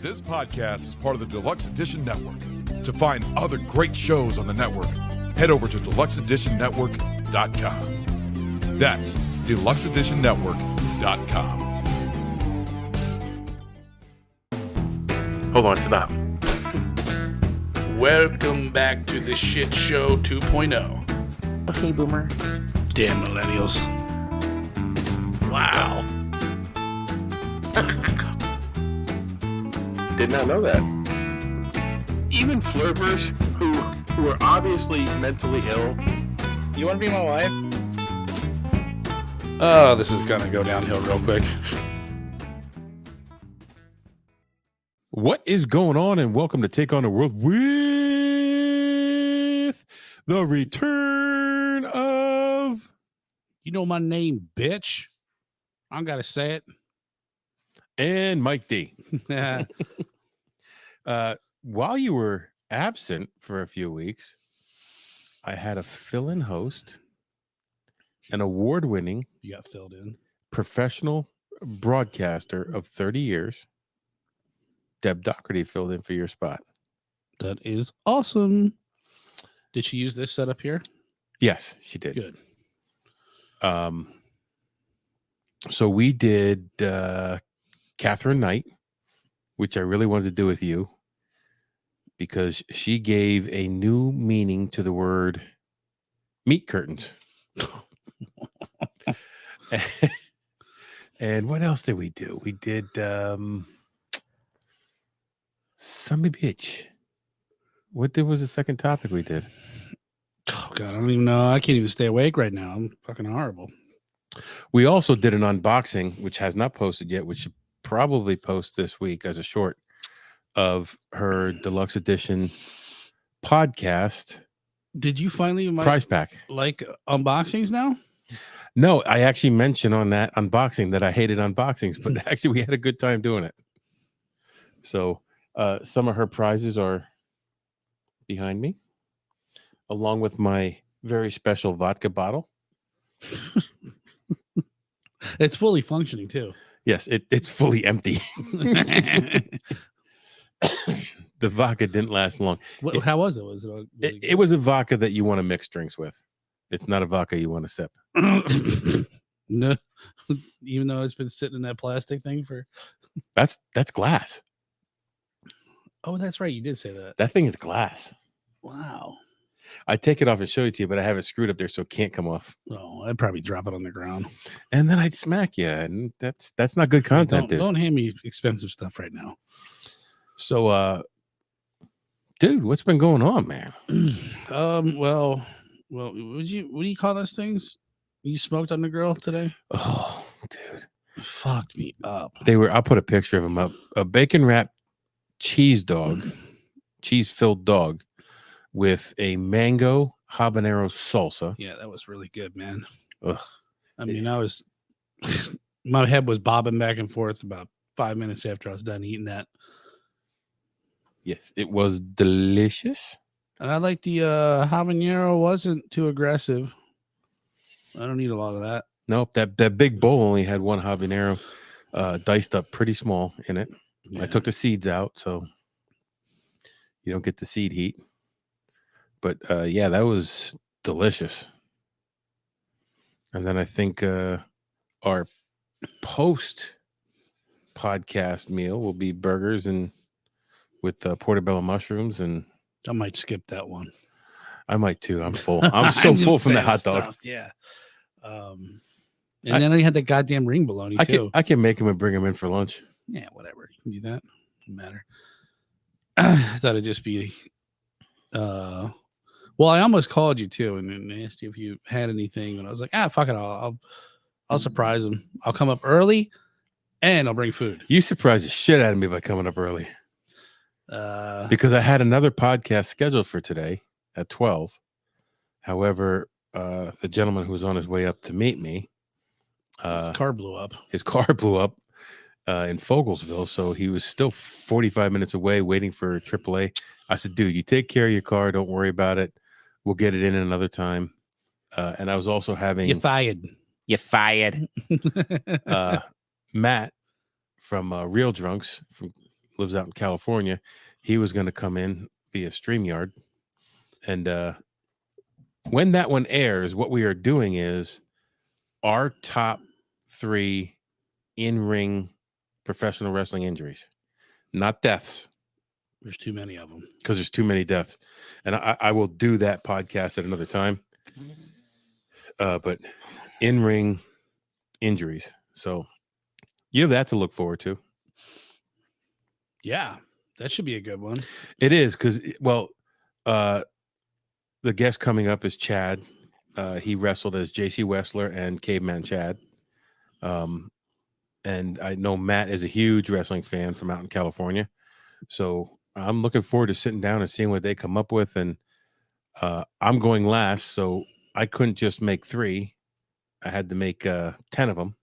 This podcast is part of the Deluxe Edition Network. To find other great shows on the network, head over to deluxeeditionnetwork.com. That's deluxeeditionnetwork.com. Hold on, stop. Welcome back to the Shit Show 2.0. Okay, Boomer. Damn millennials. Wow. Did not know that. Even flirters who are obviously mentally ill. You want to be my wife? Oh, this is gonna go downhill real quick. What is going on? And welcome to Take on the World with the return of... You know my name, bitch. I gotta say it. And Mike D. Yeah. While you were absent for a few weeks, I had a fill-in host, an award-winning You got filled in. professional broadcaster of 30 years. Deb Doherty filled in for your spot. That is awesome. Did she use this setup here? Yes, she did. Good. So we did Catherine Knight, which I really wanted to do with you because she gave a new meaning to the word meat curtains. And what else did we do? We did Son of a bitch. What was the second topic we did? Oh God, I don't even know. I can't even stay awake right now. I'm fucking horrible. We also did an unboxing, which has not posted yet, which should probably post this week as a short of her deluxe edition podcast. Did you finally Prize pack. like unboxings now? No, I actually mentioned on that unboxing that I hated unboxings, but actually we had a good time doing it. So some of her prizes are behind me, along with my very special vodka bottle. It's fully functioning too. Yes, it's fully empty. The vodka didn't last long. How was it? It was a vodka that you want to mix drinks with. It's not a vodka you want to sip. No, even though it's been sitting in that plastic thing for. That's glass. Oh, that's right. You did say that. That thing is glass. Wow. I take it off and show it to you, but I have it screwed up there so it can't come off. Oh, I'd probably drop it on the ground. And then I'd smack you, and that's not good content, dude. Don't hand me expensive stuff right now. So, dude, what's been going on, man? Well, what do you call those things? You smoked on the grill today? Oh, dude, fucked me up. I'll put a picture of them up. A bacon wrapped cheese filled dog with a mango habanero salsa. Yeah, that was really good, man. Ugh. I mean, my head was bobbing back and forth about 5 minutes after I was done eating that. Yes, it was delicious. And I like the habanero wasn't too aggressive. I don't need a lot of that. Nope, that big bowl only had one habanero diced up pretty small in it. Yeah. I took the seeds out, so you don't get the seed heat. But yeah, that was delicious. And then I think our post podcast meal will be burgers and with portobello mushrooms, and I might skip that one. I might too. I'm full. I'm so full from the hot dog. Yeah. And then I had the goddamn ring bologna too. I can make them and bring them in for lunch. Yeah, whatever. You can do that. Doesn't matter. I thought it'd just be. Well, I almost called you too and asked you if you had anything, and I was like, fuck it, I'll surprise them. I'll come up early, and I'll bring food. You surprised the shit out of me by coming up early. Because I had another podcast scheduled for today at 12. However, the gentleman who was on his way up to meet me, his car blew up. His car blew up in Fogelsville, so he was still 45 minutes away waiting for AAA. I said, dude, you take care of your car. Don't worry about it. We'll get it in another time. And I was also having... You're fired. You're fired. Matt from Real Drunks, from lives out in California. He was going to come in via StreamYard. And when that one airs, what we are doing is our top 3 in-ring professional wrestling injuries, not deaths. There's too many of them. Because there's too many deaths. And I will do that podcast at another time. But in-ring injuries. So you have that to look forward to. Yeah, that should be a good one. It is because, well, the guest coming up is Chad. He wrestled as JC Wessler and Caveman Chad. And I know Matt is a huge wrestling fan from out in California. So I'm looking forward to sitting down and seeing what they come up with. And I'm going last, so I couldn't just make 3. I had to make 10 of them.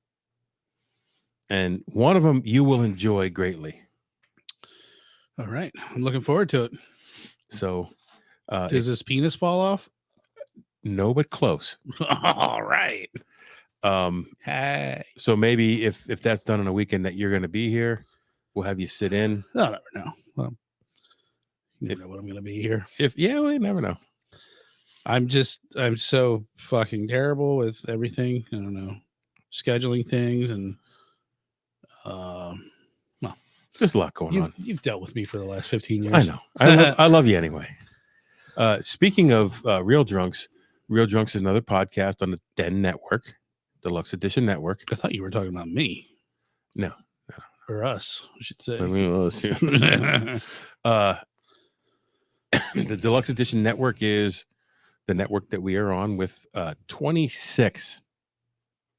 And one of them you will enjoy greatly. All right. I'm looking forward to it. So does his penis fall off? No, but close. All right. Hey. So maybe if that's done on a weekend that you're going to be here, we'll have you sit in. I'll never know. Well, you never know what I'm going to be here. Well, you never know. I'm so fucking terrible with everything. I don't know, scheduling things and well, there's a lot going on. You've dealt with me for the last 15 years. I know. I love you anyway. Speaking of Real Drunks is another podcast on the Den Network, Deluxe Edition Network. I thought you were talking about me. No. Or us, I should say. I mean, us, yeah. The Deluxe Edition Network is the network that we are on with 26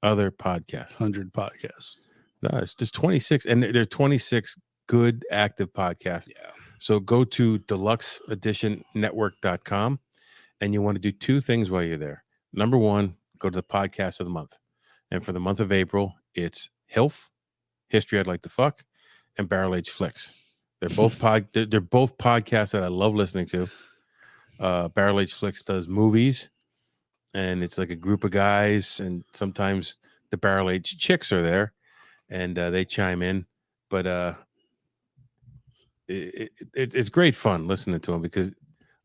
other podcasts. 100 podcasts. No, it's just 26, and there are 26 good active podcasts. Yeah. So go to deluxeeditionnetwork.com, and you want to do 2 things while you're there. Number 1, go to the podcast of the month. And for the month of April, it's HILF, History I'd Like to Fuck, and Barrel Age Flicks. They're both they're both podcasts that I love listening to. Barrel Age Flicks does movies, and it's like a group of guys, and sometimes the barrel age chicks are there, and they chime in. But it's great fun listening to them because,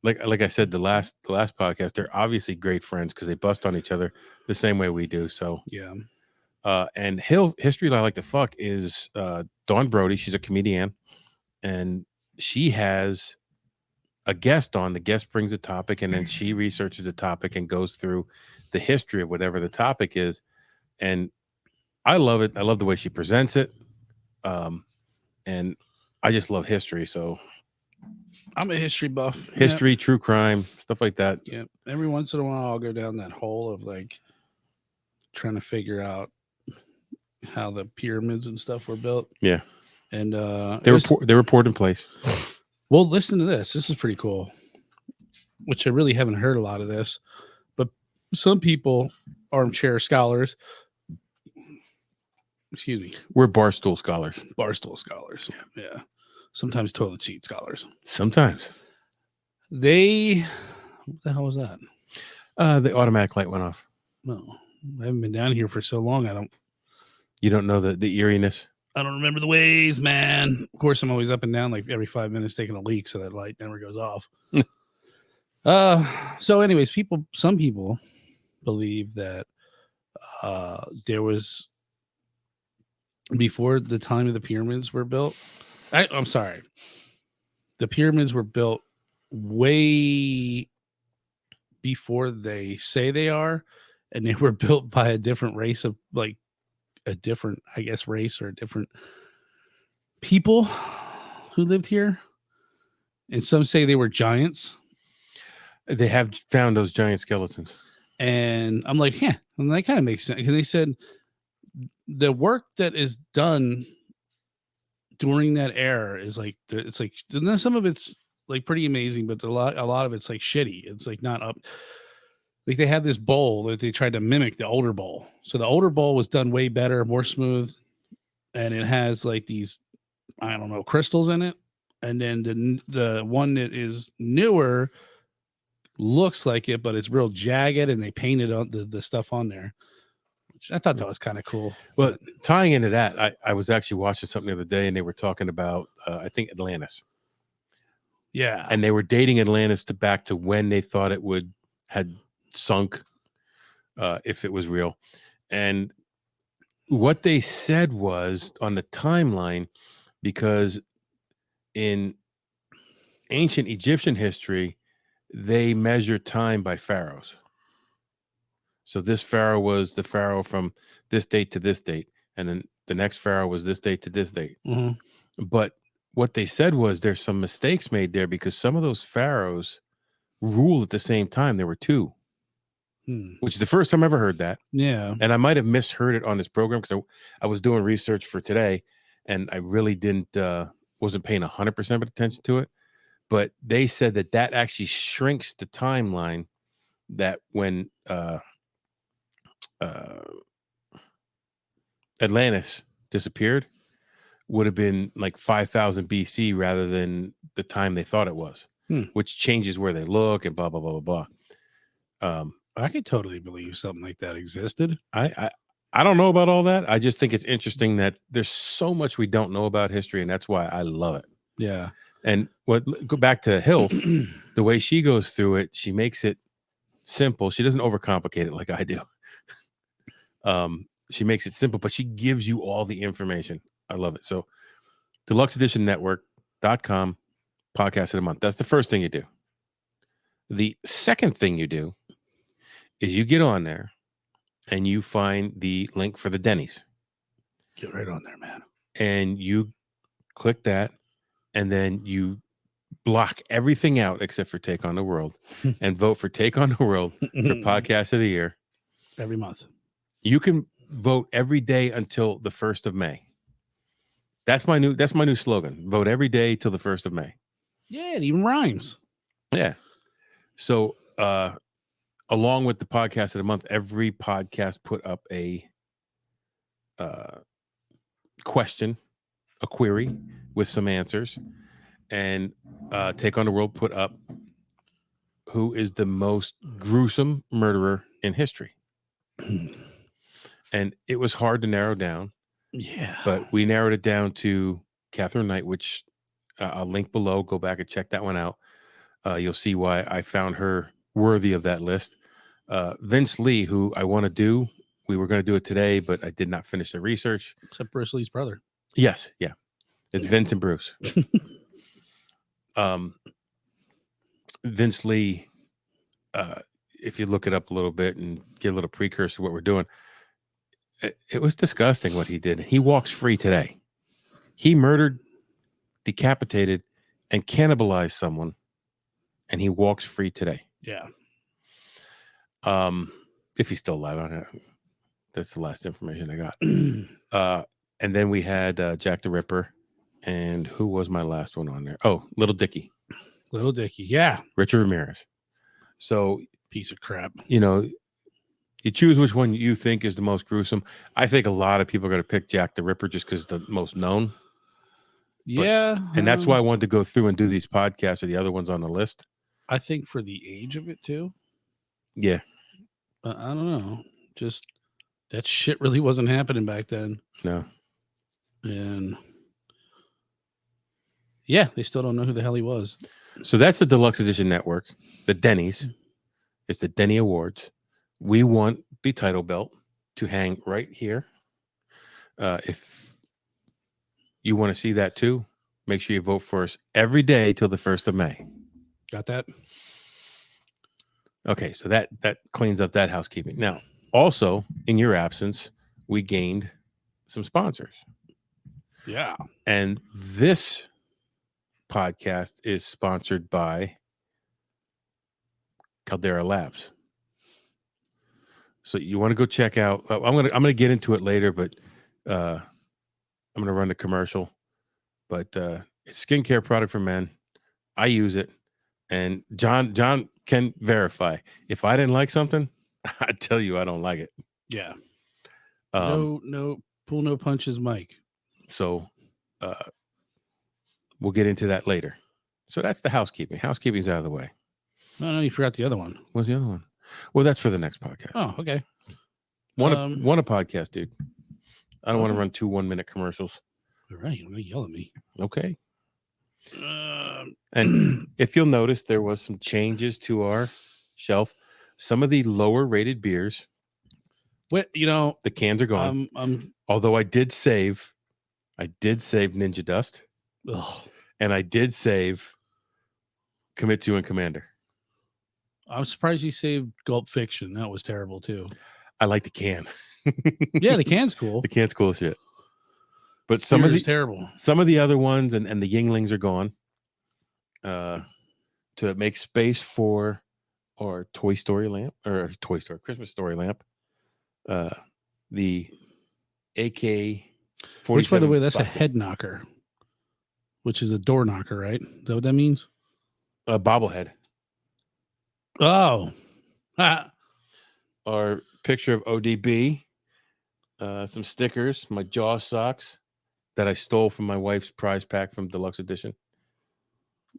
like I said, the last podcast, they're obviously great friends because they bust on each other the same way we do. So yeah. And History I Like to Fuck is Dawn Brody. She's a comedian, and she has a guest on. The guest brings a topic, and then she researches the topic and goes through the history of whatever the topic is. And I love it. I love the way she presents it. And I just love history. So I'm a history buff. History, true crime, stuff like that. Yeah. Every once in a while, I'll go down that hole of like trying to figure out how the pyramids and stuff were built. Yeah. And they were poured in place. Well, listen to this. This is pretty cool, which I really haven't heard a lot of this, but some people, armchair scholars, excuse me. We're barstool scholars. Barstool scholars. Yeah. Sometimes toilet seat scholars. Sometimes. What the hell was that? The automatic light went off. No, I haven't been down here for so long. You don't know the eeriness? I don't remember the ways, man. Of course, I'm always up and down like every 5 minutes taking a leak, so that light never goes off. So anyways, some people believe that there was, before the time of the pyramids were built. I'm sorry. The pyramids were built way before they say they are, and they were built by a different race of like a different, I guess, race or different people who lived here. And some say they were giants. They have found those giant skeletons. And I'm like, yeah, and that kind of makes sense. Because they said the work that is done during that era is like, it's like, some of it's like pretty amazing, but a lot of it's like shitty. It's like not up. Like they have this bowl that they tried to mimic the older bowl. So the older bowl was done way better, more smooth. And it has like these, I don't know, crystals in it. And then the one that is newer looks like it, but it's real jagged, and they painted on the stuff on there. I thought that was kind of cool. Well, tying into that, I was actually watching something the other day, and they were talking about I think Atlantis. Yeah, And they were dating Atlantis back to when they thought it had sunk, if it was real. And what they said was on the timeline, because in ancient Egyptian history, they measure time by pharaohs. So this pharaoh was the pharaoh from this date to this date, and then the next pharaoh was this date to this date. Mm-hmm. But what they said was there's some mistakes made there because some of those pharaohs ruled at the same time. There were two, which is the first time I ever heard that. Yeah. And I might have misheard it on this program because I was doing research for today, and I really wasn't paying 100% of attention to it. But they said that actually shrinks the timeline, that when Atlantis disappeared would have been like 5,000 BC rather than the time they thought it was, which changes where they look and blah, blah, blah, blah, blah. I could totally believe something like that existed. I don't know about all that. I just think it's interesting that there's so much we don't know about history, and that's why I love it. Yeah. And go back to Hilf, the way she goes through it, she makes it simple. She doesn't overcomplicate it like I do. She makes it simple, but she gives you all the information. I love it. So deluxeeditionnetwork.com, podcast of the month. That's the first thing you do. The second thing you do is you get on there and you find the link for the Denny's. Get right on there, man. And you click that, and then you block everything out except for Take on the World and vote for Take on the World for Podcast of the Year. Every month. You can vote every day until the 1st of May. That's my new slogan. Vote every day till the 1st of May. Yeah, it even rhymes. Yeah. So along with the podcast of the month, every podcast put up a question, a query with some answers, and Take on the World put up who is the most gruesome murderer in history. And it was hard to narrow down. Yeah. But we narrowed it down to Catherine Knight, which I'll link below. Go back and check that one out. You'll see why I found her worthy of that list. Vince Lee, who I want to do. We were going to do it today, but I did not finish the research. Except Bruce Lee's brother. Yes. Yeah. It's Vince and Bruce. Vince Lee, if you look it up a little bit and get a little precursor to what we're doing, it was disgusting what he did. He walks free today. He murdered, decapitated, and cannibalized someone, and he walks free today. Yeah. If he's still alive, I don't know. That's the last information I got. And then we had Jack the Ripper, and who was my last one on there? Oh, Little Dicky. Little Dicky. Yeah. Richard Ramirez. So, piece of crap. You choose which one you think is the most gruesome. I think a lot of people are going to pick Jack the Ripper just because it's the most known. Yeah. And that's why I wanted to go through and do these podcasts or the other ones on the list. I think for the age of it too. Yeah. I don't know. Just that shit really wasn't happening back then. No. And yeah, they still don't know who the hell he was. So that's the Deluxe Edition Network, the Denny's. It's the Denny Awards. We want the title belt to hang right here. If you want to see that too, make sure you vote for us every day till the 1st of May. Got that? Okay, so that cleans up that housekeeping. Now, also, in your absence, we gained some sponsors. Yeah. And this podcast is sponsored by Caldera Labs. So you want to go check out. I'm gonna get into it later, but I'm gonna run the commercial. But it's a skincare product for men. I use it, and John can verify. If I didn't like something, I tell you I don't like it. Yeah. No pull no punches, Mike. So we'll get into that later. So that's the housekeeping. Housekeeping's out of the way. No, you forgot the other one. What's the other one? Well, that's for the next podcast. Oh, okay. Want a podcast, dude. I don't want to Okay. run 2 1-minute commercials. All right, you're gonna yell at me. Okay. And if you'll notice, there was some changes to our shelf. Some of the lower rated beers, the cans are gone. Although I did save Ninja Dust, and I did save Commit to and Commander. I'm surprised you saved Gulp Fiction. That was terrible too. I like the can. Yeah, the can's cool. The can's cool as shit. But some of the terrible. Some of the other ones and the Yinglings are gone. To make space for our Christmas Story lamp. The AK 47. Which, by the way, that's a head knocker, which is a door knocker, right? Is that what that means? A bobblehead. Oh. Our picture of ODB. Some stickers, my Jaw socks that I stole from my wife's prize pack from Deluxe Edition.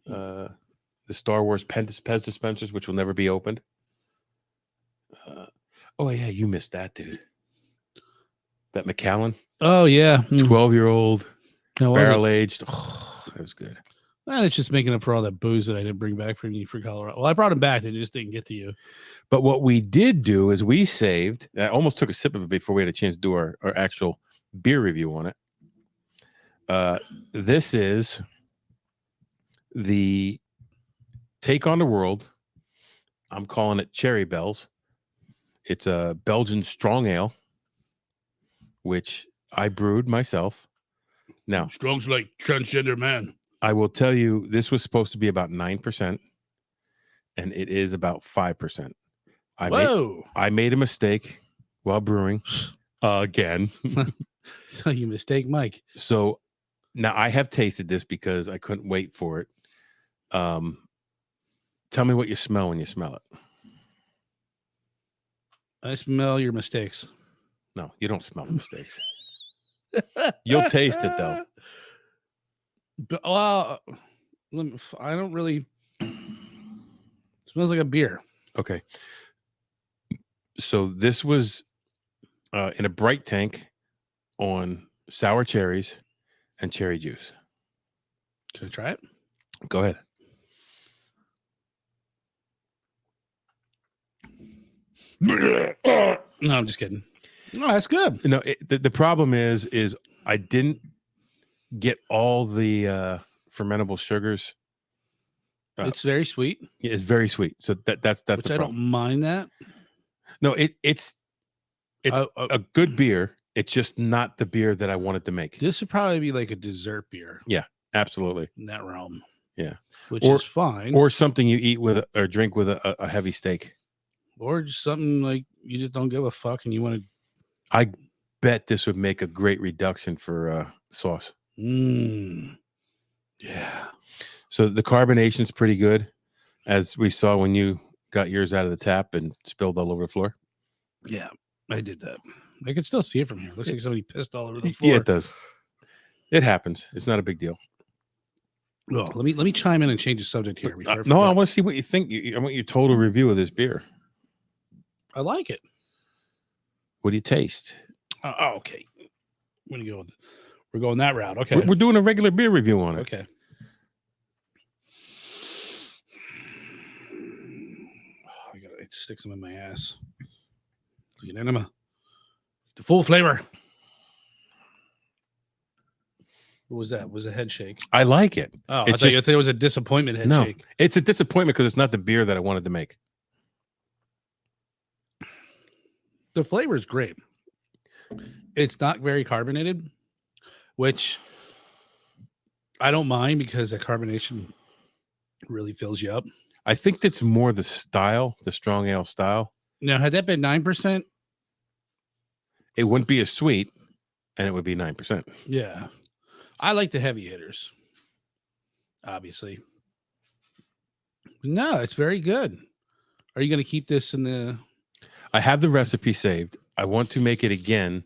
The Star Wars Pez dispensers, which will never be opened. Oh, yeah, you missed that, dude. That Macallan. Oh, yeah. 12-year-old, barrel-aged. Oh, that was good. Well, it's just making up for all that booze that I didn't bring back from you for Colorado. Well, I brought them back. They just didn't get to you. But what we did do is we saved. I almost took a sip of it before we had a chance to do our actual beer review on it. This is the Take on the World. I'm calling it Cherry Bells. It's a Belgian strong ale, which I brewed myself. Now, Strong's like transgender man. I will tell you, this was supposed to be about 9%, and it is about 5%. I made a mistake while brewing again. So you mistake Mike. So now I have tasted this because I couldn't wait for it. Tell me what you smell when you smell it. I smell your mistakes. No, you don't smell the mistakes. You'll taste it, though. But, well, I don't really. It smells like a beer. Okay. So this was in a bright tank on sour cherries and cherry juice. Can I try it? Go ahead. No, I'm just kidding. No, that's good. No, the problem is I didn't get all the fermentable sugars. It's very sweet. It's very sweet. So that's Which the I problem. don't mind that. No, it's a good beer. It's just not the beer that I wanted to make. This would probably be like a dessert beer. Yeah, absolutely. In that realm. Yeah. Which is fine. Or something you eat with or drink with a heavy steak. Or just something like you just don't give a fuck and you want to. I bet this would make a great reduction for sauce. Yeah. So the carbonation's pretty good, as we saw when you got yours out of the tap and spilled all over the floor. Yeah, I did that. I can still see it from here. Looks like somebody pissed all over the floor. Yeah, it does. It happens. It's not a big deal. Well, let me chime in and change the subject here. No, I want to see what you think. I want your total review of this beer. I like it. What do you taste? Okay. We're going that route. Okay. We're doing a regular beer review on it. Okay. It sticks them in my ass. Look at enema. The full flavor. What was that? Was a head shake? I like it. Oh, I thought it was a disappointment head shake. It's a disappointment because it's not the beer that I wanted to make. The flavor is great. It's not very carbonated, which I don't mind because the carbonation really fills you up. I think that's more the style, the strong ale style. Now, had that been 9%? It wouldn't be as sweet, and it would be 9%. Yeah. I like the heavy hitters, obviously. No, it's very good. Are you going to keep this in the... I have the recipe saved. I want to make it again,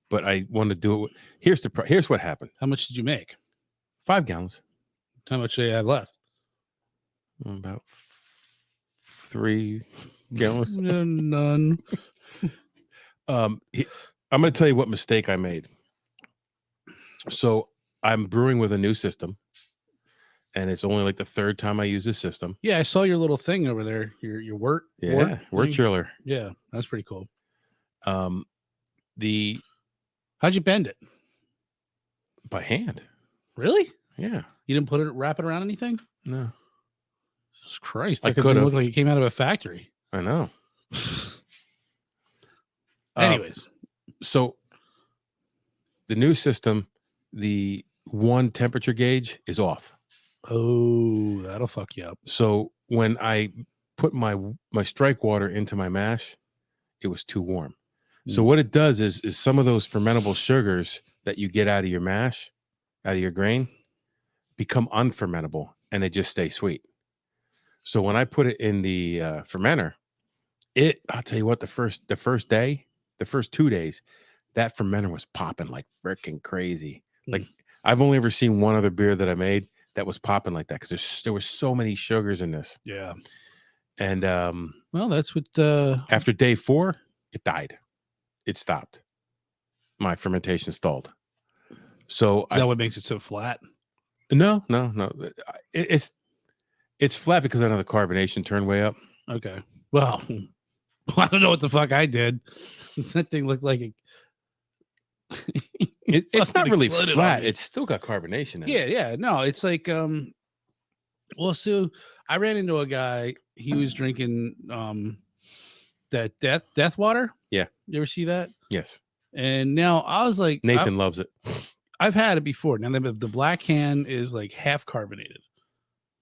but I want to do it. Here's what happened. How much did you make? 5 gallons. How much do you have left? I'm going to tell you what mistake I made. So I'm brewing with a new system, and it's only like the third time I use this system. Yeah, I saw your little thing over there. Your wort. Yeah, wort thing. chiller. Yeah, that's pretty cool. How'd you bend it? By hand. Really? Yeah. You didn't wrap it around anything? No. Jesus Christ! I That could have. Look like it came out of a factory. I know. Anyways, so the new system, the one temperature gauge is off. Oh, that'll fuck you up. So when I put my strike water into my mash, it was too warm. So what it does is some of those fermentable sugars that you get out of your mash, out of your grain, become unfermentable, and they just stay sweet. So when I put it in the fermenter, I'll tell you what, the first 2 days, that fermenter was popping like freaking crazy. Like I've only ever seen one other beer that I made that was popping like that, because there were so many sugars in this. Yeah. And well, that's what after day 4, it died. It stopped. My fermentation stalled. So is that what makes it so flat? No. It's flat because I know the carbonation turned way up. Okay. Well, I don't know what the fuck I did. That thing looked like it. It's not really flat. It's still got carbonation in it. Yeah. No, it's like well, so I ran into a guy. He was drinking that death water. Yeah. You ever see that? Yes. And now I was like, Nathan loves it. I've had it before. Now the black can is like half carbonated.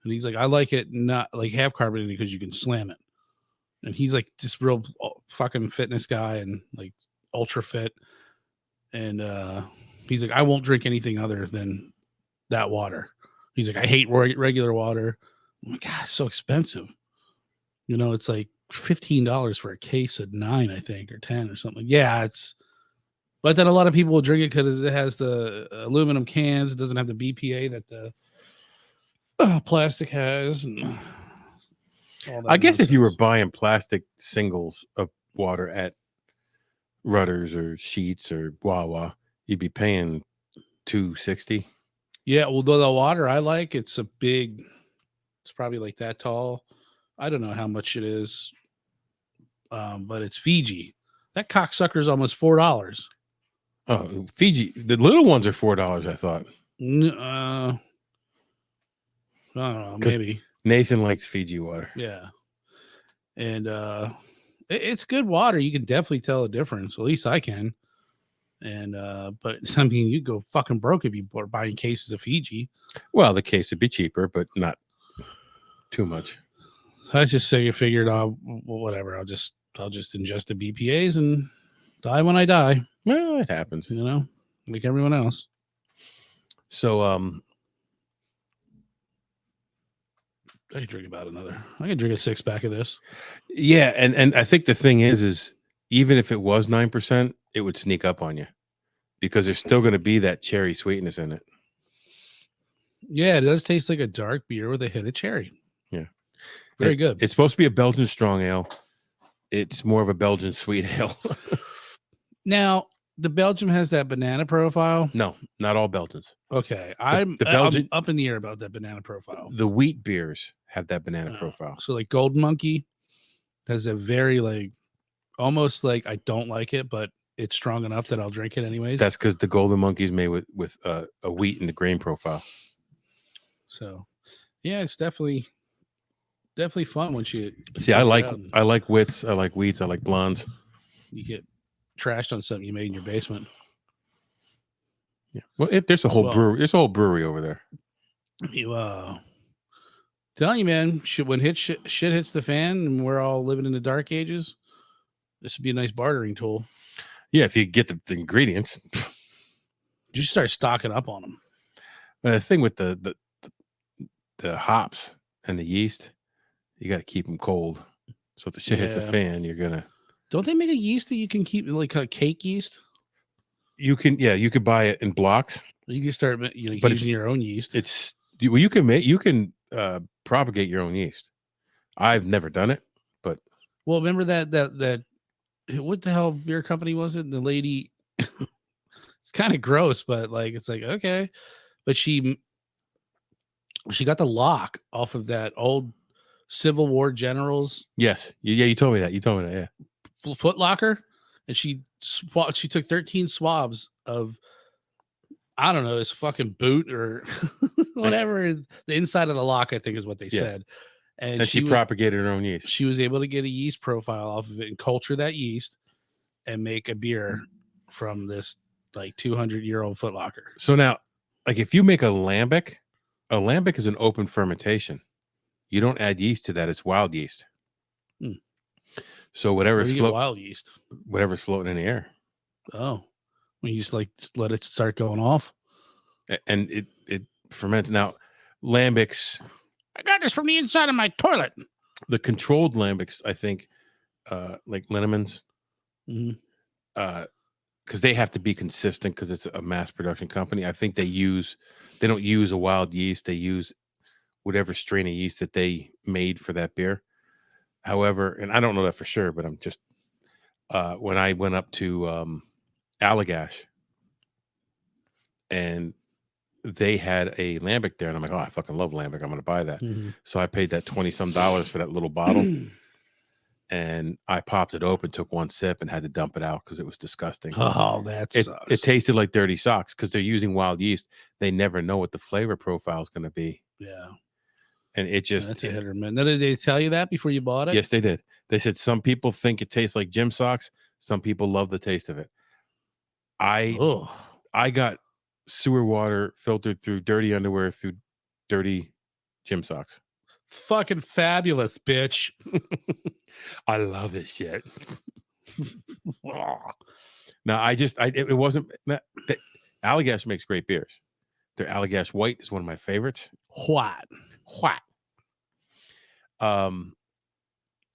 And he's like, I like it not like half carbonated because you can slam it. And he's like this real fucking fitness guy and like ultra fit. And he's like, I won't drink anything other than that water. He's like, I hate regular water. Oh my God, it's so expensive. You know, it's like $15 for a case of 9, I think, or 10 or something. Yeah, but then a lot of people will drink it because it has the aluminum cans. It doesn't have the BPA that the plastic has. And I guess if you were buying plastic singles of water at Rutter's or Sheets or Wawa, you'd be paying $2.60. Yeah, well, the water I like, it's probably like that tall. I don't know how much it is, but it's Fiji. That cocksucker's almost $4. Oh, Fiji. The little ones are $4, I thought. I don't know, maybe. Nathan likes Fiji water. Yeah. And it's good water. You can definitely tell a difference. At least I can. And but I mean, you go fucking broke if you are buying cases of Fiji. Well, the case would be cheaper, but not too much. I just figured, whatever. I'll just ingest the BPAs and die when I die. Well, it happens, you know, like everyone else. So I could drink about another. I could drink a 6-pack of this. Yeah, and I think the thing is even if it was 9%, it would sneak up on you because there's still going to be that cherry sweetness in it. Yeah, it does taste like a dark beer with a hit of cherry. Yeah, very good. It's supposed to be a Belgian strong ale. It's more of a Belgian sweet ale. Now, the Belgium has that banana profile. No, not all Belgians. Okay, I'm up in the air about that banana profile. The wheat beers have that banana profile. So like Golden Monkey has a very like almost like I don't like it, but it's strong enough that I'll drink it anyways. That's because the Golden Monkey is made with a wheat in the grain profile. So, yeah, it's definitely fun once you see. I like wits. I like wheats. I like blondes. You get trashed on something you made in your basement. Yeah. Well, there's a whole brewery. There's a whole brewery over there. You telling you, man, when shit hits the fan and we're all living in the dark ages, this would be a nice bartering tool. Yeah, if you get the ingredients, you start stocking up on them. The thing with the hops and the yeast, you got to keep them cold. So if the shit hits the fan, you're gonna. Don't they make a yeast that you can keep like a cake yeast? You can, yeah, you could buy it in blocks. You can start using your own yeast. You can propagate your own yeast. I've never done it, but remember that what the hell beer company was it? And the lady, it's kind of gross, but like it's like okay, but she got the lock off of that old Civil War general's Yes. Yeah, you told me that. Yeah. Foot Locker, and she took 13 swabs of, I don't know, his fucking boot or whatever. The inside of the lock, I think, is what they said. And she propagated her own yeast. She was able to get a yeast profile off of it and culture that yeast and make a beer from this like 200-year-old Foot Locker. So now, like if you make a lambic is an open fermentation. You don't add yeast to that. It's wild yeast. So whatever's wild yeast, whatever's floating in the air. Oh, when you just let it start going off, and it ferments. Now, lambics. I got this from the inside of my toilet. The controlled lambics, I think, like Linnemans, because they have to be consistent because it's a mass production company. I think they don't use a wild yeast. They use whatever strain of yeast that they made for that beer. However, and I don't know that for sure, but I'm just when I went up to Allagash and they had a lambic there, and I'm like, oh, I fucking love lambic. I'm going to buy that. So I paid that $20-some for that little bottle, and I popped it open, took one sip, and had to dump it out because it was disgusting. Oh, that sucks. It tasted like dirty socks because they're using wild yeast. They never know what the flavor profile is going to be. Yeah. And it just that's a hit or miss. Did they tell you that before you bought it? Yes, they did. They said some people think it tastes like gym socks. Some people love the taste of it. I got sewer water filtered through dirty underwear through dirty gym socks. Fucking fabulous, bitch. I love this shit. Now it wasn't that Allagash makes great beers. Their Allagash White is one of my favorites. What?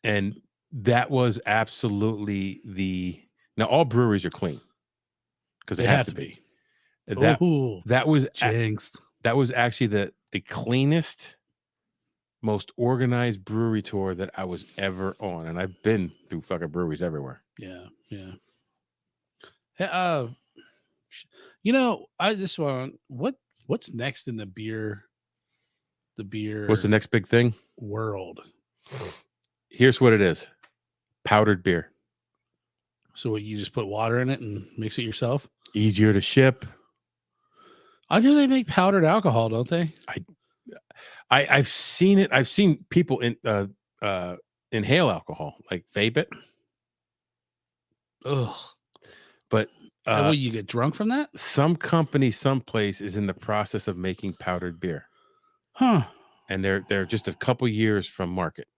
And that was absolutely now all breweries are clean because they have to be. That was jinxed. That was actually the cleanest, most organized brewery tour that I was ever on, and I've been through fucking breweries everywhere. Yeah. I just want what's next in the beer. What's the next big thing? World. Here's what it is: powdered beer. So what, you just put water in it and mix it yourself? Easier to ship. I know they make powdered alcohol, don't they? I've seen it. I've seen people inhale alcohol, like vape it. Ugh. But will you get drunk from that? Some company, someplace is in the process of making powdered beer. Huh. And they're just a couple years from market.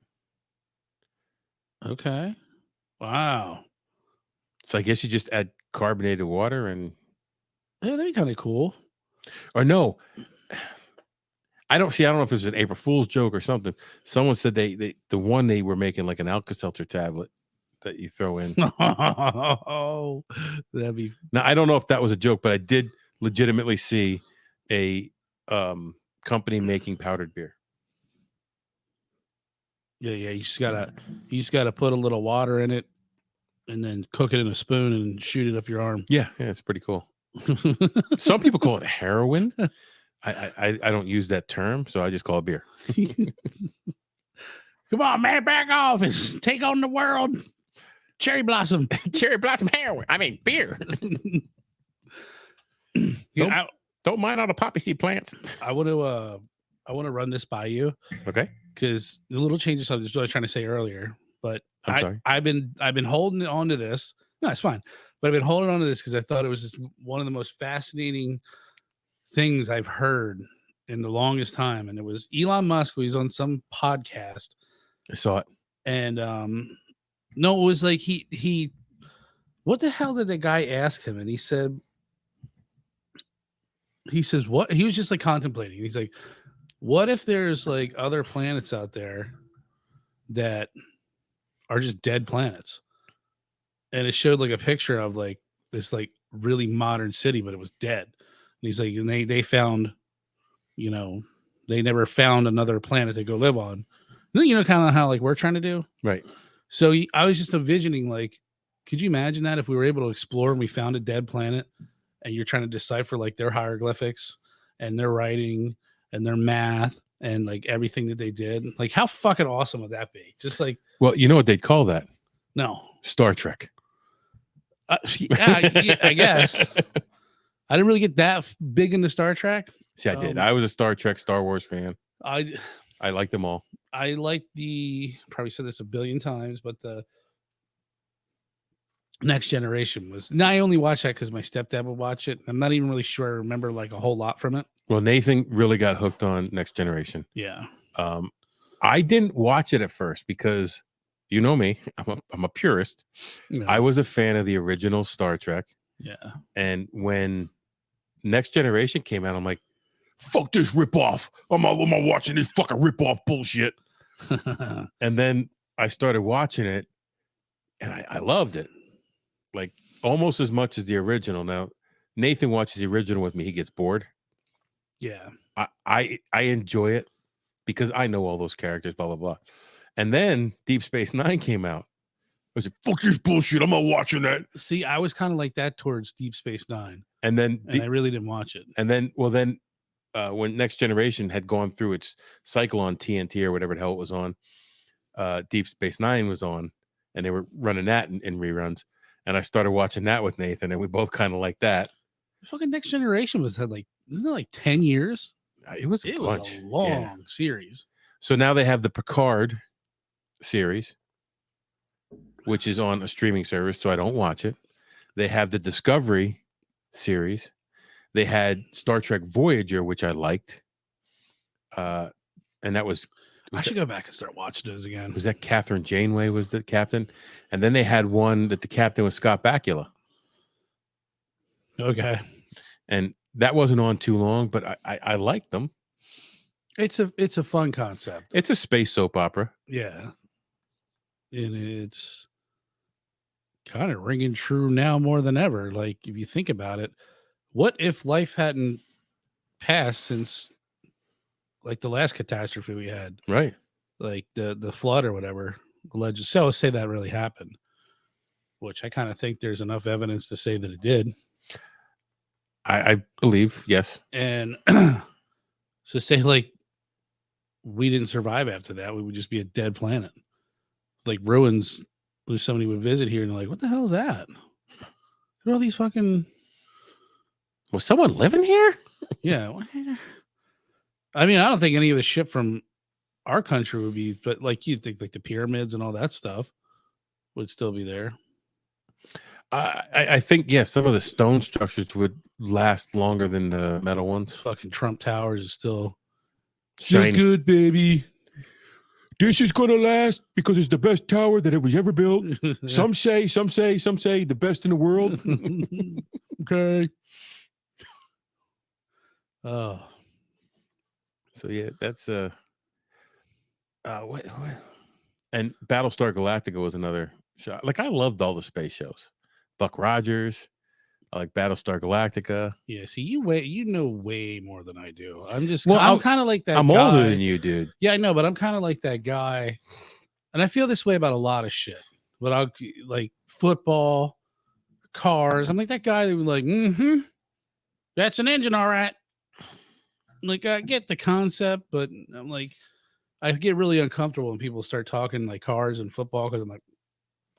Okay. Wow. So I guess you just add carbonated water and that'd be kind of cool. Or no. I don't know if it was an April Fool's joke or something. Someone said the one they were making like an Alka-Seltzer tablet that you throw in. Oh, that'd be. Now I don't know if that was a joke, but I did legitimately see a company making powdered beer. Yeah. You just gotta put a little water in it, and then cook it in a spoon and shoot it up your arm. Yeah, it's pretty cool. Some people call it heroin. I don't use that term, so I just call it beer. Come on, man, back off and take on the world. Cherry blossom heroin. I mean beer. Don't mind all the poppy seed plants. I want to run this by you. Okay. Because the little changes I was trying to say earlier, but I'm sorry. I've been holding on to this. No, it's fine. But I've been holding on to this because I thought it was just one of the most fascinating things I've heard in the longest time. And it was Elon Musk, who he's on some podcast. I saw it. And no, it was like he what the hell did the guy ask him? And he says what? He was just like contemplating. He's like, what if there's like other planets out there that are just dead planets? And it showed like a picture of like this like really modern city, but it was dead. And he's like, and they found, they never found another planet to go live on. Kind of how like we're trying to do. Right. So I was just envisioning like Could you imagine that if we were able to explore and we found a dead planet and you're trying to decipher like their hieroglyphics and their writing and their math and like everything that they did? Like, how fucking awesome would that be? Just like, Well, you know what they'd call that? no. Star Trek. Yeah, I guess. I didn't really get that big into Star Trek. See, I did. I was a Star Trek, Star Wars fan. I like them all. I like probably said this a billion times, but the Next Generation was. Now I only watch that because my stepdad would watch it. I'm not even really sure I remember like a whole lot from it. Well, Nathan really got hooked on Next Generation. Yeah. I didn't watch it at first because you know me, I'm a purist. No. I was a fan of the original Star Trek. Yeah. And when Next Generation came out, I'm like, fuck this ripoff. I'm not watching this fucking ripoff bullshit. And then I started watching it and I loved it. Like almost as much as the original. Now, Nathan watches the original with me. He gets bored. Yeah. I enjoy it because I know all those characters, blah, blah, blah. And then Deep Space Nine came out. I was like, fuck this bullshit. I'm not watching that. See, I was kind of like that towards Deep Space Nine. And then I really didn't watch it. And then, when Next Generation had gone through its cycle on TNT or whatever the hell it was on, Deep Space Nine was on, and they were running that in reruns. And I started watching that with Nathan, and we both kind of like that. Fucking Next Generation wasn't it like 10 years? It was a long series. So now they have the Picard series, which is on a streaming service, so I don't watch it. They have the Discovery series. They had Star Trek Voyager, which I liked. And that was I should go back and start watching those again. Was that Catherine Janeway was the captain? And then they had one that the captain was Scott Bakula. Okay. And that wasn't on too long, but I liked them. It's a fun concept. It's a space soap opera. Yeah. And it's kind of ringing true now more than ever. Like, if you think about it, what if life hadn't passed since like the last catastrophe we had? Right. Like the flood or whatever. Alleged. So say that really happened, which I kind of think there's enough evidence to say that it did. I believe, yes. And so say like we didn't survive after that, we would just be a dead planet. Like ruins, there's somebody would visit here and they're like, what the hell is that? What are all these fucking... Was someone living here? Yeah. I mean, I don't think any of the shit from our country would be, but like you think like the pyramids and all that stuff would still be there. I think, yeah, some of the stone structures would last longer than the metal ones. Fucking Trump Towers is still shiny. Good, baby. This is going to last because it's the best tower that it was ever built. Some say the best in the world. Okay. Oh. So yeah, that's what? And Battlestar Galactica was another show. Like I loved all the space shows. Buck Rogers. I like Battlestar Galactica. Yeah, see, you know way more than I do. I'm kind of like that. I'm guy. older than you, dude. Yeah, I know, but I'm kind of like that guy, and I feel this way about a lot of shit. But I'll like football, cars. I'm like that guy that was like, that's an engine, all right. Like I get the concept, but I'm like, I get really uncomfortable when people start talking like cars and football because I'm like,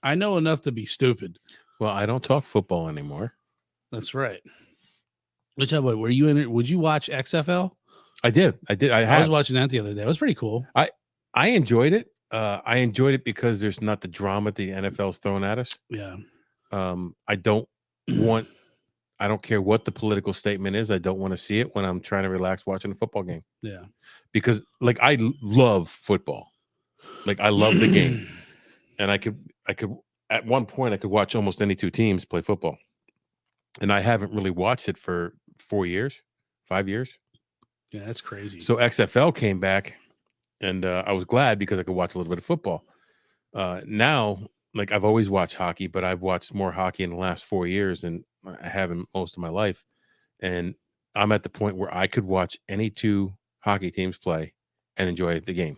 I know enough to be stupid. Well, I don't talk football anymore. That's right. Which were you in it? Would you watch XFL? I did. I was watching that the other day. It was pretty cool. I enjoyed it. I enjoyed it because there's not the drama the NFL's thrown at us. Yeah. I don't care what the political statement is. I don't want to see it when I'm trying to relax watching a football game. Yeah. Because like I love football. Like I love the game. And I could at one point I could watch almost any two teams play football. And I haven't really watched it for 5 years. Yeah, that's crazy. So XFL came back and I was glad because I could watch a little bit of football. Now, like I've always watched hockey, but I've watched more hockey in the last 4 years than I have in most of my life. And I'm at the point where I could watch any two hockey teams play and enjoy the game.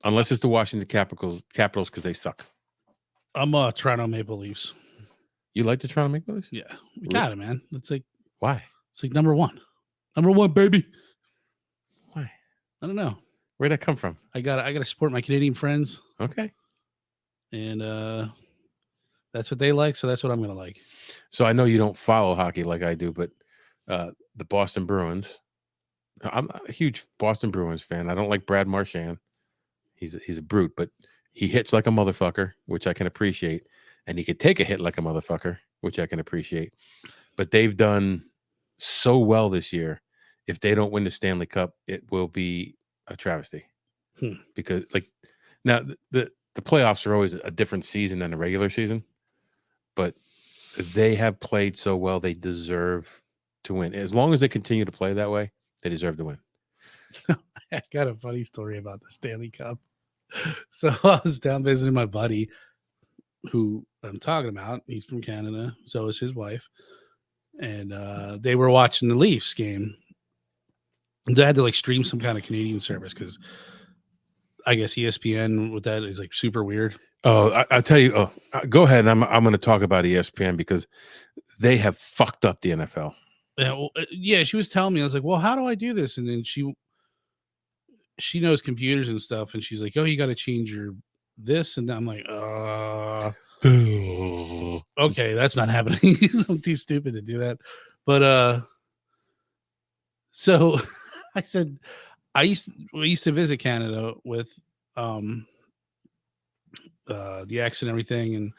unless it's the Washington Capitals because they suck. I'm Toronto Maple Leafs. You like the Toronto Maple Leafs? Yeah, we got it, man. It's like why? It's like number one, baby. Why? I don't know. Where'd that come from? I got to support my Canadian friends. Okay. And that's what they like, so that's what I'm gonna like. So I know you don't follow hockey like I do, but the Boston Bruins. I'm a huge Boston Bruins fan. I don't like Brad Marchand. He's a brute, but he hits like a motherfucker, which I can appreciate, and he could take a hit like a motherfucker, which I can appreciate. But they've done so well this year. If they don't win the Stanley Cup, it will be a travesty. Because like now the playoffs are always a different season than the regular season, but they have played so well, they deserve to win. As long as they continue to play that way, they deserve to win. I got a funny story about the Stanley Cup. So I was down visiting my buddy who I'm talking about. He's from Canada. So is his wife. And they were watching the Leafs game. And they had to like stream some kind of Canadian service because I guess ESPN with that is like super weird. Oh, I'll tell you. Oh, go ahead. I'm going to talk about ESPN because they have fucked up the NFL. Yeah, well, yeah, she was telling me. I was like, "Well, how do I do this?" And then she knows computers and stuff, and she's like, "Oh, you got to change your this," and I'm like, okay, that's not happening. I'm too stupid to do that." But so I said, we used to visit Canada with the ex and everything, and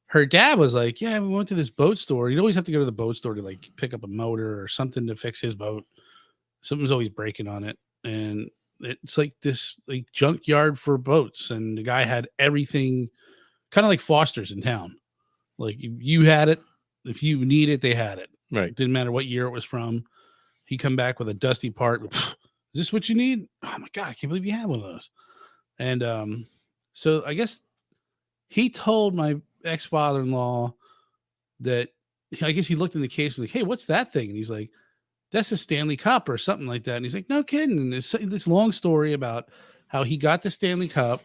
her dad was like, "Yeah, we went to this boat store. You'd always have to go to the boat store to like pick up a motor or something to fix his boat. Something's always breaking on it, and it's like this like junkyard for boats. And the guy had everything, kind of like Foster's in town. Like you had it, if you need it, they had it. Right. Didn't matter what year it was from. He come back with a dusty part. Is this what you need? Oh my god, I can't believe you had one of those. And so I guess he told my ex-father-in-law that I guess he looked in the case and was like, "Hey, what's that thing?" And he's like, "That's a Stanley Cup or something like that." And he's like, "No kidding." And there's this long story about how he got the Stanley Cup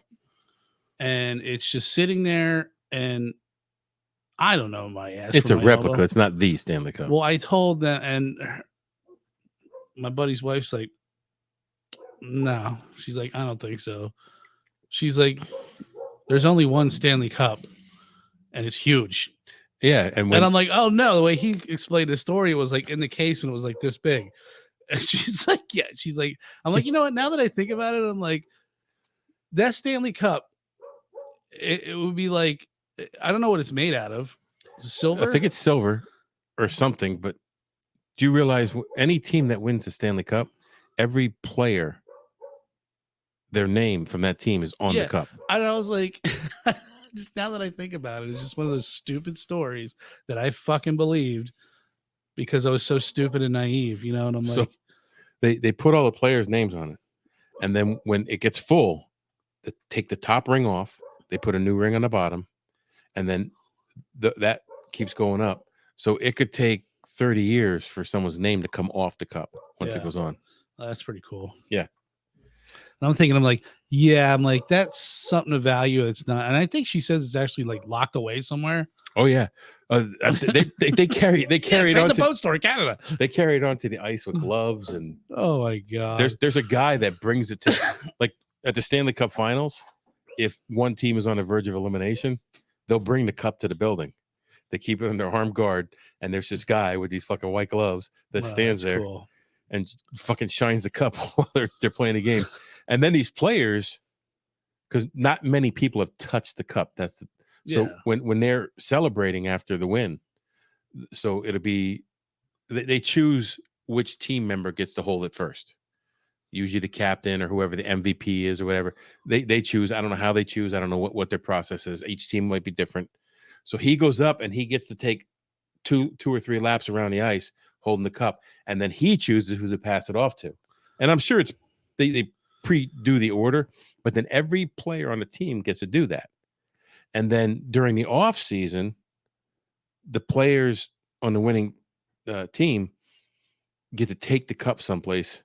and it's just sitting there, and I don't know my ass. It's a my replica. elbow. It's not the Stanley Cup. Well, I told that, and my buddy's wife's like, "No." She's like, "I don't think so." She's like, "There's only one Stanley Cup and it's huge." Yeah. And I'm like, "Oh no." The way he explained the story was like in the case and it was like this big. And she's like, "Yeah." She's like, I'm like, "You know what? Now that I think about it, I'm like, that Stanley Cup, it would be like, I don't know what it's made out of. Silver? I think it's silver or something, but do you realize any team that wins the Stanley Cup, every player, their name from that team is on the cup? And I was like, just now that I think about it, it's just one of those stupid stories that I fucking believed because I was so stupid and naive, you know? And I'm like, they put all the players' names on it. And then when it gets full, they take the top ring off, they put a new ring on the bottom, and then that keeps going up. So it could take 30 years for someone's name to come off the cup once it goes on. That's pretty cool. Yeah. And I'm thinking, I'm like, that's something of value. It's not. And I think she says it's actually like locked away somewhere. Oh yeah. They carry it on the boat store in Canada. They carry it onto the ice with gloves and oh my god. There's a guy that brings it to like at the Stanley Cup Finals. If one team is on the verge of elimination, they'll bring the cup to the building. They keep it under armed guard, and there's this guy with these fucking white gloves that stands there and fucking shines the cup while they're playing the game. And then these players, because not many people have touched the cup. So when they're celebrating after the win, so it'll be they choose which team member gets to hold it first. Usually the captain or whoever the MVP is or whatever. They choose. I don't know how they choose. I don't know what their process is. Each team might be different. So he goes up and he gets to take two or three laps around the ice holding the cup, and then he chooses who to pass it off to. And I'm sure they pre-do the order, but then every player on the team gets to do that. And then during the off season, the players on the winning team get to take the cup someplace.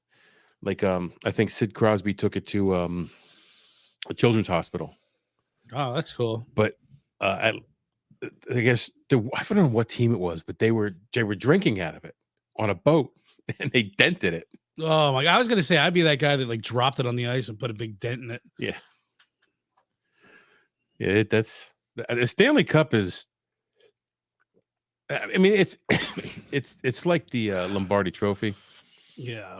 Like I think Sid Crosby took it to a children's hospital. Oh, that's cool. But I guess I don't know what team it was, but they were drinking out of it on a boat, and they dented it. Oh my God. I was gonna say I'd be that guy that like dropped it on the ice and put a big dent in it. Yeah. Yeah, that's the Stanley Cup is. I mean, it's it's like the Lombardi Trophy. Yeah.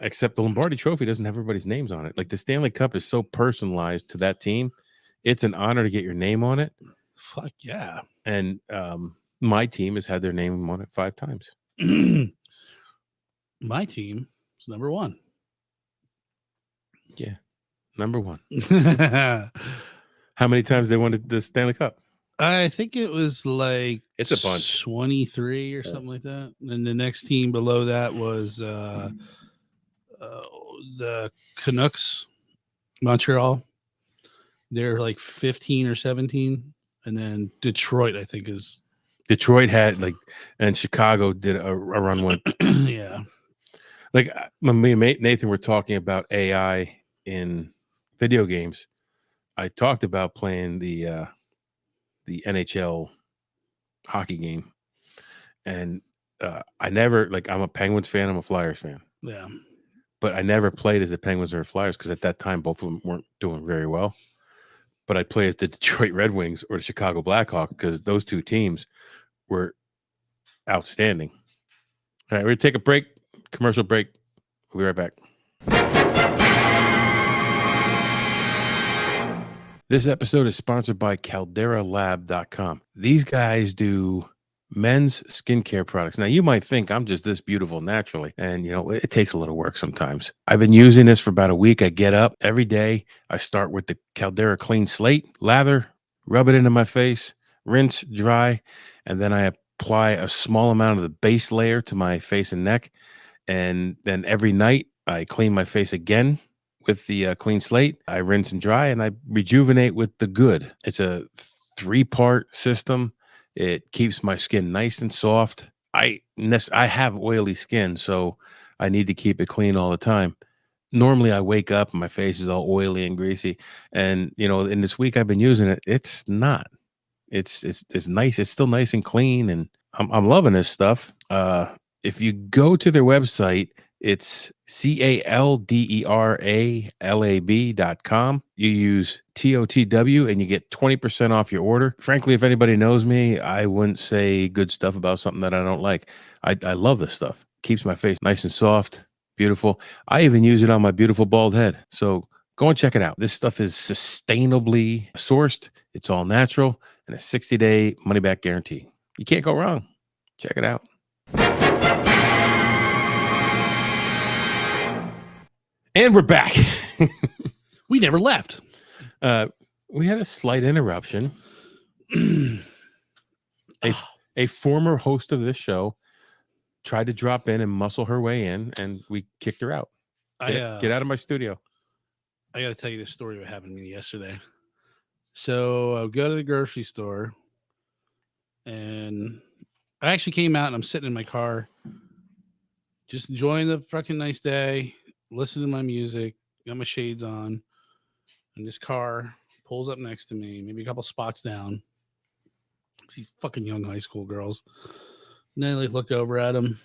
Except the Lombardi Trophy doesn't have everybody's names on it. Like the Stanley Cup is so personalized to that team. It's an honor to get your name on it. Fuck yeah. And my team has had their name on it 5 times. My team is number 1. Yeah, number 1. How many times they won the Stanley Cup? I think it was like It's a bunch. 23 or something like that. And the next team below that was the Canucks, Montreal. They're like 15 or 17. And then Detroit, I think, is. Detroit had and Chicago did a run one. Yeah. Like when me and Nathan were talking about AI in video games, I talked about playing the NHL hockey game, and I never I'm a Penguins fan, I'm a Flyers fan. Yeah. But I never played as the Penguins or Flyers because at that time both of them weren't doing very well. But I'd play as the Detroit Red Wings or the Chicago Blackhawks because those two teams were outstanding. All right, we're gonna take a break, commercial break. We'll be right back. This episode is sponsored by CalderaLab.com. These guys do men's skincare products. Now, you might think I'm just this beautiful naturally, and it takes a little work sometimes. I've been using this for about a week. I get up every day. I start with the Caldera Clean Slate, lather, rub it into my face, rinse, dry, and then I apply a small amount of the base layer to my face and neck. And then every night I clean my face again with the Clean Slate. I rinse and dry, and I rejuvenate with the Good. It's a 3-part system. It keeps my skin nice and soft. I have oily skin, so I need to keep it clean all the time. Normally I wake up and my face is all oily and greasy. And, in this week I've been using it. It's not. It's nice. It's still nice and clean. And I'm loving this stuff. If you go to their website, it's CALDERALAB.com. You use TOTW and you get 20% off your order. Frankly, if anybody knows me, I wouldn't say good stuff about something that I don't like. I love this stuff. Keeps my face nice and soft, beautiful. I even use it on my beautiful bald head. So go and check it out. This stuff is sustainably sourced. It's all natural and a 60-day money-back guarantee. You can't go wrong. Check it out. And we're back. We never left. We had a slight interruption. A former host of this show tried to drop in and muscle her way in, and we kicked her out. Get out of my studio. I got to tell you this story what happened to me yesterday. So I go to the grocery store, and I actually came out, and I'm sitting in my car, just enjoying the fucking nice day, listening to my music, got my shades on, and this car pulls up next to me, maybe a couple spots down. It's these fucking young high school girls. And then I look over at them.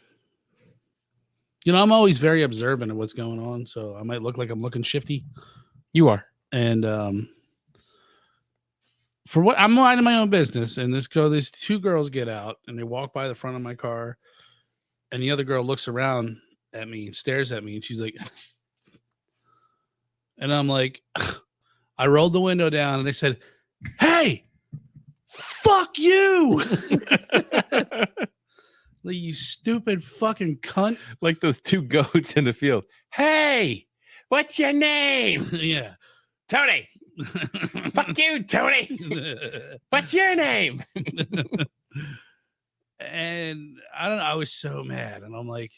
I'm always very observant of what's going on, so I might look like I'm looking shifty. You are. And for what I'm minding my own business, and these 2 girls get out and they walk by the front of my car, and the other girl looks around at me and stares at me, and she's like, and I'm like, I rolled the window down and I said, "Hey, fuck you." Like, you stupid fucking cunt. Like those 2 goats in the field. Hey, what's your name? Yeah. Tony. Fuck you, Tony. What's your name? And I don't know. I was so mad. And I'm like,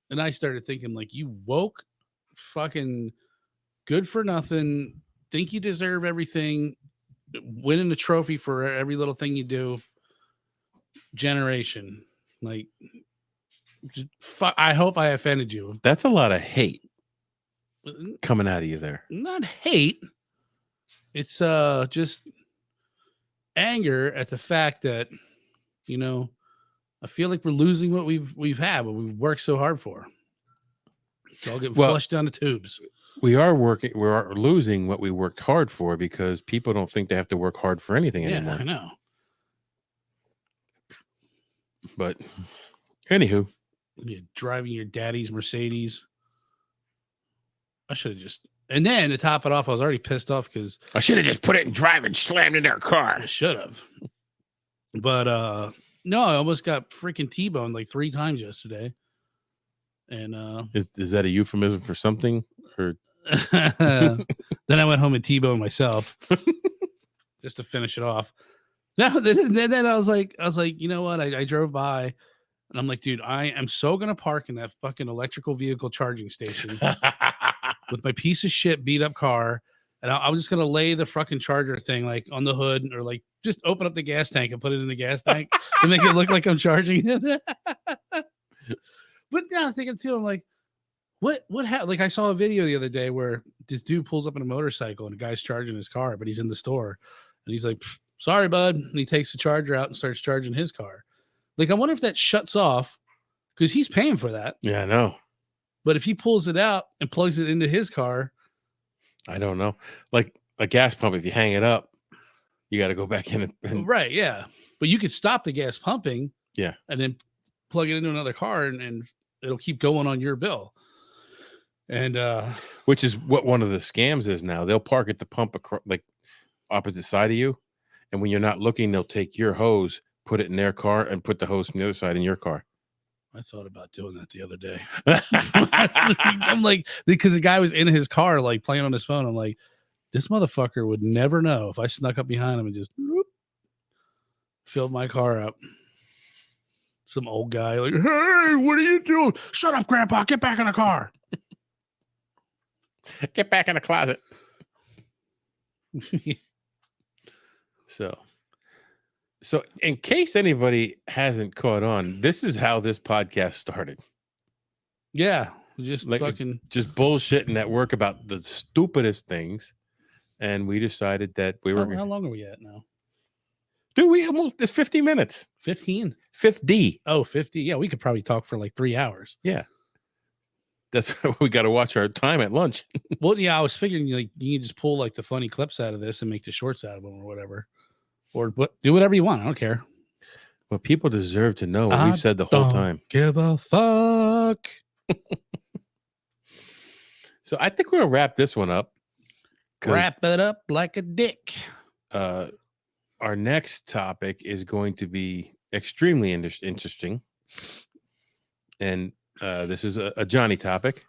and I started thinking, like, you woke fucking good for nothing, think you deserve everything, winning a trophy for every little thing you do generation. Like, I hope I offended you. That's a lot of hate coming out of you there. Not hate. It's just anger at the fact that, you know, I feel like we're losing what we've had, what we've worked so hard for. It's all getting flushed down the tubes. We are losing what we worked hard for because people don't think they have to work hard for anything anymore. I know. But anywho, You're driving your daddy's Mercedes. I should have just, and then to top it off, I was already pissed off because I should have just put it in drive and slammed in their car. I should have. But no, I almost got freaking T-boned like 3 times yesterday. And is that a euphemism for something? Or then I went home and T-boned myself just to finish it off. Now then I was like, you know what? I drove by and I'm like, dude, I am so gonna park in that fucking electrical vehicle charging station with my piece of shit beat up car, and I'm just gonna lay the fucking charger thing like on the hood, or like just open up the gas tank and put it in the gas tank to make it look like I'm charging it. But now I'm thinking too, I'm like, what happened? Like I saw a video the other day where this dude pulls up in a motorcycle and a guy's charging his car, but he's in the store and he's like, sorry, bud. And he takes the charger out and starts charging his car. Like, I wonder if that shuts off because he's paying for that. Yeah, I know. But if he pulls it out and plugs it into his car, I don't know. Like a gas pump, if you hang it up, you got to go back in and right. Yeah. But you could stop the gas pumping. Yeah. And then plug it into another car and it'll keep going on your bill. And which is what one of the scams is now. They'll park at the pump like opposite side of you, and when you're not looking, they'll take your hose, put it in their car, and put the hose from the other side in your car. I thought about doing that the other day. I'm like, because the guy was in his car like playing on his phone. I'm like, this motherfucker would never know if I snuck up behind him and just filled my car up. Some old guy like, hey, what are you doing? Shut up, Grandpa. Get back in the car. Get back in the closet. So in case anybody hasn't caught on, this is how this podcast started. Yeah. Just like fucking just bullshitting at work about the stupidest things. And we decided that we were. How long are we at now? Dude, it's 50 minutes. 15? 50. Oh, 50. Yeah, we could probably talk for like 3 hours. Yeah. That's why we got to watch our time at lunch. Well, yeah, I was figuring like you can just pull like the funny clips out of this and make the shorts out of them or whatever. Or do whatever you want. I don't care. Well, people deserve to know what we've said the whole time. Give a fuck. So I think we're going to wrap this one up. Wrap it up like a dick. Our next topic is going to be extremely interesting. And this is a Johnny topic.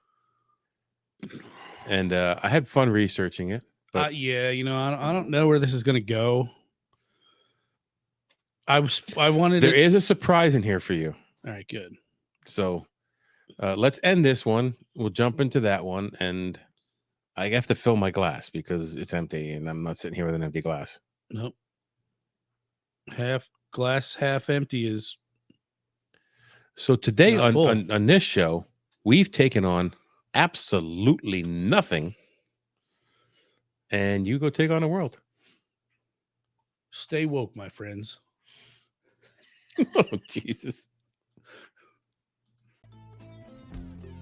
And I had fun researching it. But yeah, you know, I don't know where this is going to go. I wanted. There is a surprise in here for you. All right, good. So let's end this one. We'll jump into that one. And I have to fill my glass because it's empty and I'm not sitting here with an empty glass. Nope. Half glass, half empty is. So today on this show, we've taken on absolutely nothing. And you go take on the world. Stay woke, my friends. Oh, Jesus.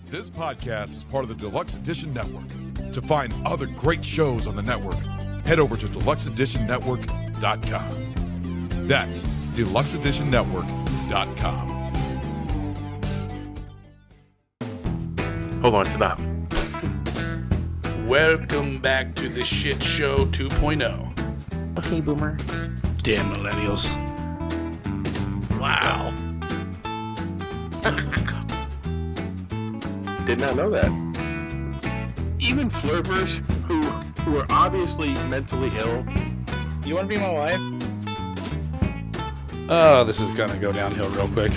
This podcast is part of the Deluxe Edition Network. To find other great shows on the network, head over to deluxeeditionnetwork.com. That's deluxeeditionnetwork.com. Hold on, stop. Welcome back to the Shit Show 2.0. Okay, Boomer. Damn millennials. Wow. Did not know that. Even flirters who are obviously mentally ill. You want to be my wife? Oh, this is gonna go downhill real quick.